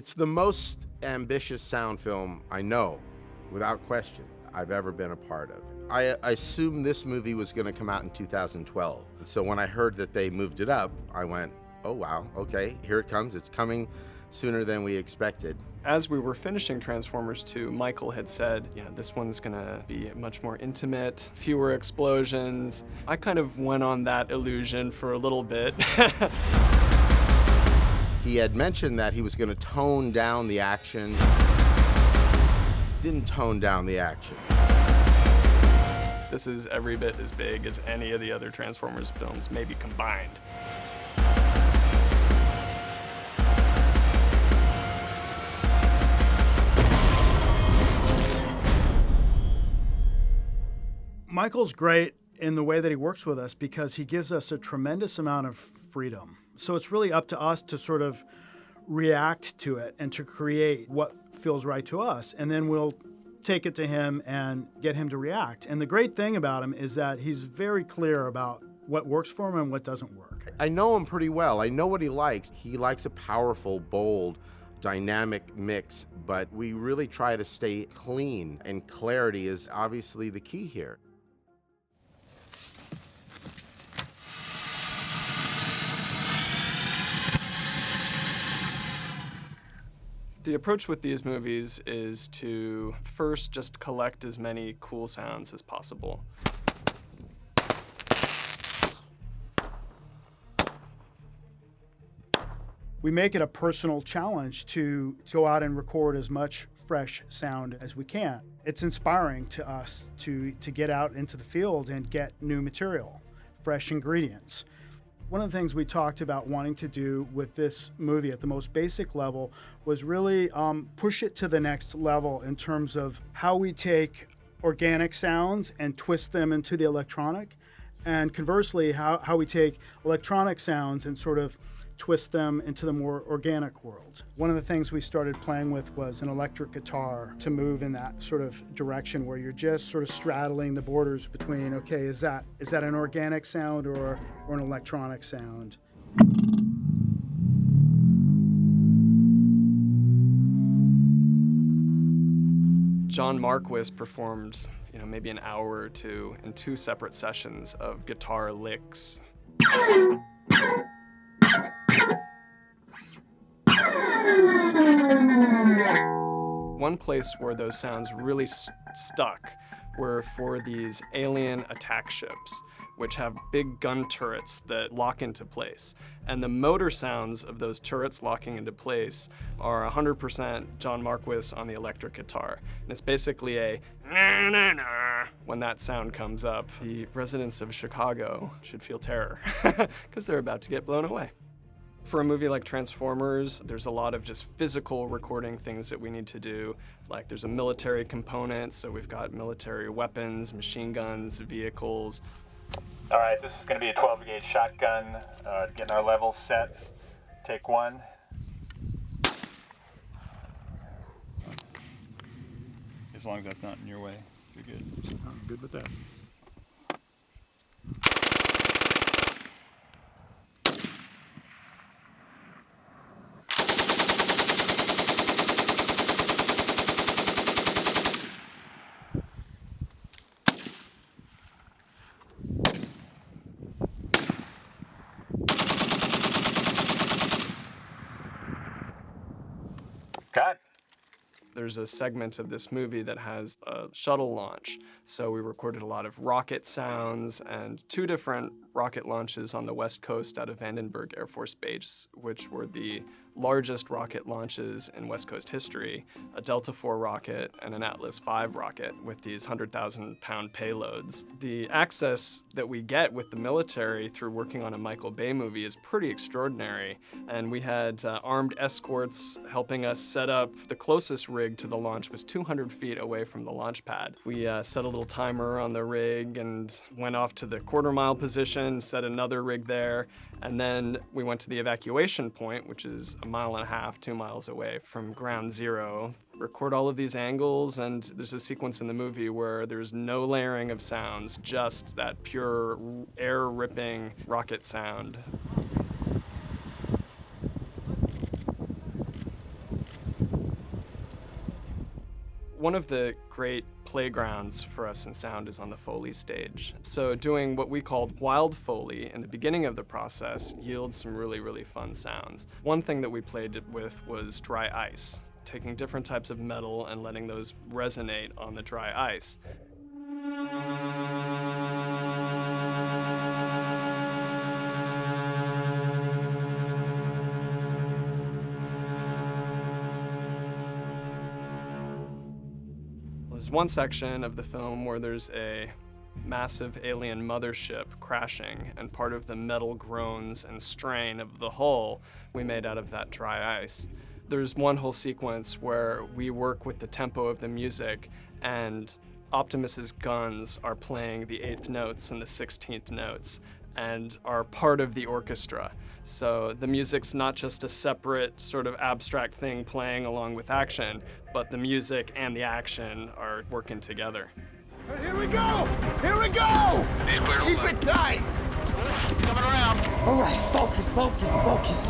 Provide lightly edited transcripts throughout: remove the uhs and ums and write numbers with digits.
It's the most ambitious sound film I know, without question, I've ever been a part of. I assumed this movie was going to come out in 2012. So when I heard that they moved it up, I went, oh wow, okay, here it comes. It's coming sooner than we expected. As we were finishing Transformers 2, Michael had said, this one's gonna be much more intimate, fewer explosions. I kind of went on that illusion for a little bit. He had mentioned that he was going to tone down the action. Didn't tone down the action. This is every bit as big as any of the other Transformers films, maybe combined. Michael's great in the way that he works with us because he gives us a tremendous amount of freedom. So it's really up to us to sort of react to it and to create what feels right to us. And then we'll take it to him and get him to react. And the great thing about him is that he's very clear about what works for him and what doesn't work. I know him pretty well. I know what he likes. He likes a powerful, bold, dynamic mix, but we really try to stay clean, and clarity is obviously the key here. The approach with these movies is to first just collect as many cool sounds as possible. We make it a personal challenge to go out and record as much fresh sound as we can. It's inspiring to us to get out into the field and get new material, fresh ingredients. One of the things we talked about wanting to do with this movie at the most basic level was really push it to the next level in terms of how we take organic sounds and twist them into the electronic, and conversely, how we take electronic sounds and sort of twist them into the more organic world. One of the things we started playing with was an electric guitar to move in that sort of direction where you're just sort of straddling the borders between, okay, is that an organic sound or an electronic sound? John Marquis performed, maybe an hour or two in 2 separate sessions of guitar licks. One place where those sounds really stuck were for these alien attack ships, which have big gun turrets that lock into place. And the motor sounds of those turrets locking into place are 100% John Marquis on the electric guitar. And it's basically a na-na-na. When that sound comes up, the residents of Chicago should feel terror because they're about to get blown away. For a movie like Transformers, there's a lot of just physical recording things that we need to do. Like there's a military component, so we've got military weapons, machine guns, vehicles. All right, this is going to be a 12-gauge shotgun. Getting our levels set. Take 1. As long as that's not in your way, you're good. I'm good with that. Cut. There's a segment of this movie that has a shuttle launch. So we recorded a lot of rocket sounds and 2 different rocket launches on the West Coast out of Vandenberg Air Force Base, which were the largest rocket launches in West Coast history, a Delta IV rocket and an Atlas V rocket with these 100,000-pound payloads. The access that we get with the military through working on a Michael Bay movie is pretty extraordinary, and we had armed escorts helping us set up. The closest rig to the launch was 200 feet away from the launch pad. We set a little timer on the rig and went off to the quarter-mile position, set another rig there, and then we went to the evacuation point, which is 1.5 miles, 2 miles away from ground zero. Record all of these angles, and there's a sequence in the movie where there's no layering of sounds, just that pure air-ripping rocket sound. One of the great playgrounds for us in sound is on the Foley stage. So doing what we called wild Foley in the beginning of the process yields some really, really fun sounds. One thing that we played with was dry ice, taking different types of metal and letting those resonate on the dry ice. There's one section of the film where there's a massive alien mothership crashing, and part of the metal groans and strain of the hull we made out of that dry ice. There's one whole sequence where we work with the tempo of the music, and Optimus's guns are playing the 8th notes and the 16th notes and are part of the orchestra. So the music's not just a separate sort of abstract thing playing along with action, but the music and the action are working together. Here we go! Here we go! Keep it tight! Coming around. All right, focus, focus, focus.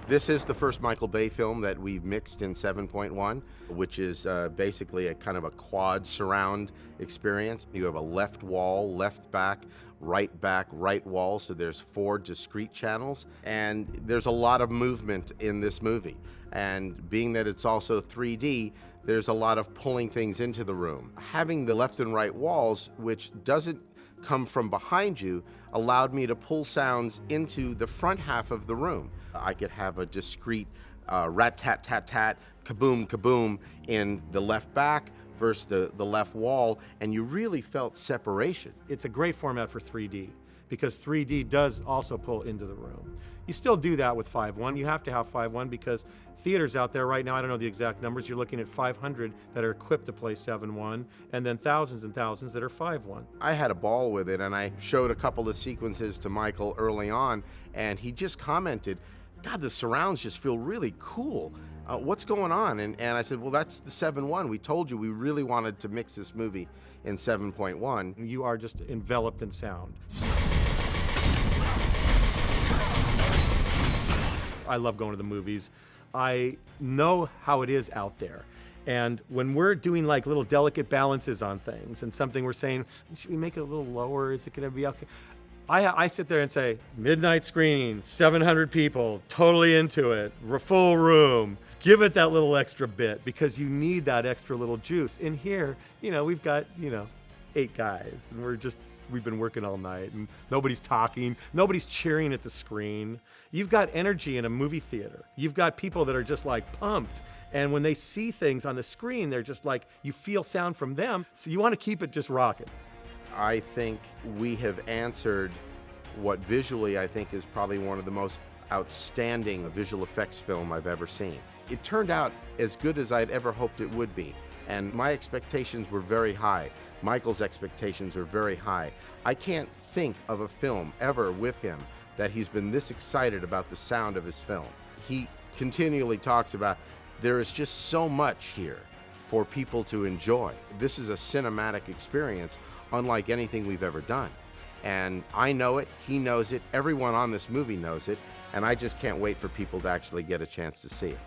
This is the first Michael Bay film that we've mixed in 7.1, which is basically a kind of a quad surround experience. You have a left wall, left back, right wall, so there's 4 discrete channels, and there's a lot of movement in this movie. And being that it's also 3D, there's a lot of pulling things into the room. Having the left and right walls, which doesn't come from behind you, allowed me to pull sounds into the front half of the room. I could have a discrete rat-tat-tat-tat, kaboom-kaboom in the left back versus the left wall, and you really felt separation. It's a great format for 3D because 3D does also pull into the room. You still do that with 5.1. You have to have 5.1 because theaters out there right now, I don't know the exact numbers, you're looking at 500 that are equipped to play 7.1 and then thousands and thousands that are 5.1. I had a ball with it, and I showed a couple of sequences to Michael early on, and he just commented, God, the surrounds just feel really cool. What's going on? And I said, well, that's the 7.1. We told you we really wanted to mix this movie in 7.1. You are just enveloped in sound. I love going to the movies. I know how it is out there. And when we're doing like little delicate balances on things and something we're saying, should we make it a little lower? Is it gonna be okay? I sit there and say, midnight screening, 700 people, totally into it, full room. Give it that little extra bit because you need that extra little juice. In here, we've got, 8 guys and we've been working all night and nobody's talking, nobody's cheering at the screen. You've got energy in a movie theater. You've got people that are just like pumped. And when they see things on the screen, they're just like, you feel sound from them. So you want to keep it just rocking. I think we have answered what visually I think is probably one of the most outstanding visual effects film I've ever seen. It turned out as good as I'd ever hoped it would be, and my expectations were very high. Michael's expectations were very high. I can't think of a film ever with him that he's been this excited about the sound of his film. He continually talks about there is just so much here for people to enjoy. This is a cinematic experience unlike anything we've ever done. And I know it, he knows it, everyone on this movie knows it, and I just can't wait for people to actually get a chance to see it.